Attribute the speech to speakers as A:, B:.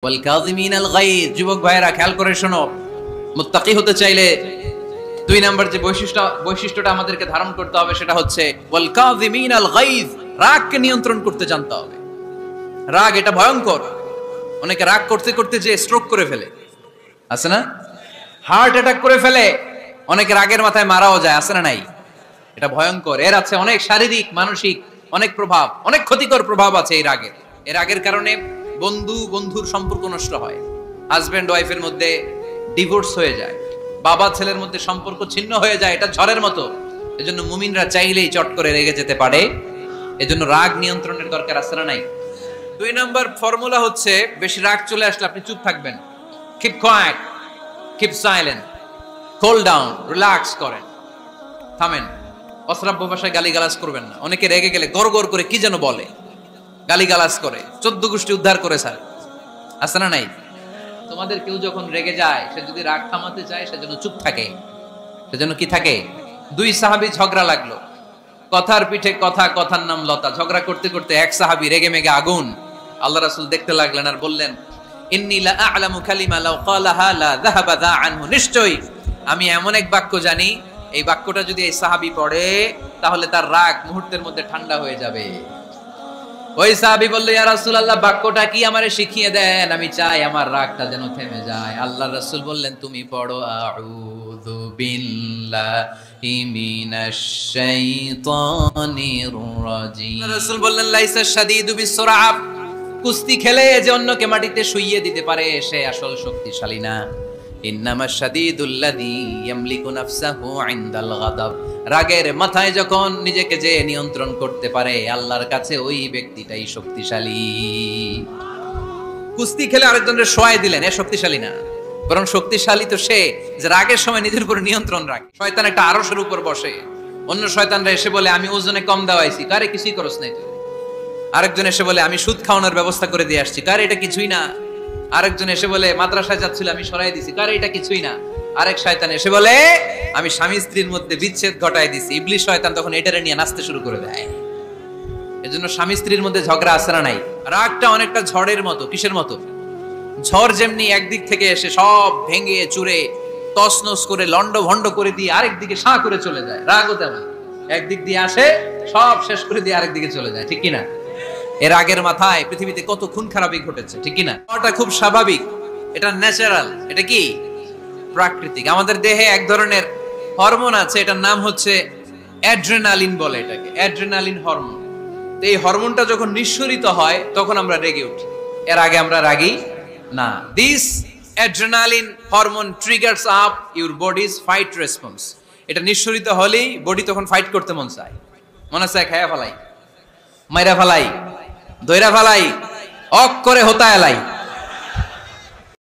A: ওয়াল কাযিমিনাল গায়জ। যুবক ভাইরা খেয়াল করে শোনো, মুত্তাকি হতে চাইলে দুই নাম্বার যে বৈশিষ্ট্যটা আমাদেরকে ধারণ করতে হবে সেটা হচ্ছে ওয়াল কাযিমিনাল গায়জ। রাগকে নিয়ন্ত্রণ করতে জানতে হবে। রাগ এটা ভয়ঙ্কর। অনেকে রাগ করতে করতে যে স্ট্রোক করে ফেলে, আছে না? হার্ট অ্যাটাক করে ফেলে। অনেকে রাগের মাথায় মারাও যায়, আছে না নাই? এটা ভয়ঙ্কর। এর আছে অনেক শারীরিক, মানসিক অনেক প্রভাব, অনেক ক্ষতিকর প্রভাব আছে এই রাগের। এই রাগের কারণে বন্ধুর সম্পর্ক নষ্ট হয়, হাজবেন্ড ওয়াইফের মধ্যে ডিভোর্স হয়ে যায়, বাবা ছেলের মধ্যে সম্পর্ক ছিন্ন হয়ে যায়। এটা ঝড়ের মতো। এজন্য মুমিনরা চাইলেই চট করে রেগে যেতে পারে। এজন্য রাগ নিয়ন্ত্রণের দরকার, আছে না নাই? দুই নাম্বার ফর্মুলা হচ্ছে, বেশি রাগ চলে আসলে আপনি চুপ থাকবেন। Keep quiet, keep silent, cool down, relax করেন, থামেন। অশ্রাব্য ভাষায় গালিগালাজ করবেন না। অনেকে রেগে গেলে গড় গড় করে কি যেন বলে, গালিগালাজ করে, 14 গোষ্ঠী উদ্ধার করে স্যার, আছে না নাই? তোমাদের কেউ যখন রেগে যায়, সে যদি রাগ থামাতে চায় সেজন্য চুপ থাকে। সেজন্য কি থাকে? দুই সাহাবী ঝগড়া লাগলো, কথার পিঠে কথা, কথার নাম লতা। ঝগড়া করতে করতে এক সাহাবী রেগে মেগে আগুন। আল্লাহ রাসূল দেখতে লাগলেন আর বললেন, ইন্নী লা আ'লামু কালিমা লাউ ক্বালাহা লা যাহাবা যা আনহু। নিশ্চয়ই আমি এমন এক বাক্য জানি, এই বাক্যটা যদি এই সাহাবী পড়ে তাহলে তার রাগ মুহূর্তের মধ্যে ঠান্ডা হয়ে যাবে। ওই সাহাবী বলল, ইয়া রাসূলুল্লাহ, বাক্যটা কি আমারে শিখিয়ে দেন, আমি চাই আমার রাগটা যেন থেমে যায়। আল্লাহর রাসূল বললেন, তুমি পড়ো আউযু বিল্লাহি মিনাশ শাইতানির রাজিম। রাসূল বললেন, লাইসা শাদীদু বিসসুরআ। কুস্তি খেলে যে অন্যকে মাটিতে শুইয়ে দিতে পারে সে আসল শক্তিশালী না। ইন্নামাশ শাদীদুল্লাযী ইয়ামলিকু নাফসাহু ইনদাল গাদাব। রাগের মাথায় যখন নিজেকে যে নিয়ন্ত্রণ করতে পারে, আল্লাহর কাছে ওই ব্যক্তিটাই শক্তিশালী। কুস্তি খেলে আরেকজনের শোয়াই দিলেন, এ শক্তিশালী না। বরং শক্তিশালী তো সে যে রাগের সময় নিজের উপর নিয়ন্ত্রণ রাখে। শয়তান একটা আরশের উপর বসে, অন্য শয়তানরা এসে বলে, আমি ওজনে কম দেওয়াইছি, কারে কিছুই করস নাই তুই। আরেকজন এসে বলে, আমি সুদ খাওয়ানোর ব্যবস্থা করে দিয়ে আসছি, কারে এটা কিছুই না। আরেকজন এসে বলে, মাদ্রাসায় যাচ্ছিল, আমি সরাই দিছি, কারে এটা কিছুই না। আরেক শয়তান এসে বলে, আমি স্বামী স্ত্রীর মধ্যে বিচ্ছেদ ঘটাই দিছি। ইবলিস শয়তান তখন এটারে নিয়ে নাচতে শুরু করে দেয়। এজন্য স্বামী স্ত্রীর মধ্যে ঝগড়া আছে না নাই? রাগটা অনেকটা ঝড়ের মতো। কিসের মতো? ঝড় যেমনি একদিক থেকে এসে সব ভেঙে চুরে তছনছ করে লন্ড ভন্ড করে দিয়ে আরেক দিকে সাঁ করে চলে যায়, রাগও তেমন একদিক দিয়ে আসে, সব শেষ করে দিয়ে আরেক দিকে চলে যায়, ঠিক কিনা? এর আগের মাথায় পৃথিবীতে কত খুন খারাপি ঘটেছে, ঠিক কিনা? এটা খুব স্বাভাবিক, এটা ন্যাচারাল, এটা কি প্রাকৃতিক। আমাদের দেহে এক ধরনের হরমোন আছে, এটার নাম হচ্ছে অ্যাড্রেনালিন বলে এটাকে, অ্যাড্রেনালিন হরমোন। তো এই হরমোনটা যখন নিঃসরিত হয় তখন আমরা রেগে উঠি। এর আগে আমরা রাগি না। This adrenaline hormone triggers up your bodies fight response. এটা নিঃসরিত হলেই বডি তখন ফাইট করতে মন চায়, মনে চায় খায়া ফেলাই, মাইরা ফেলাই, দইরা ফেলাই, অক করে হোতা এলাই।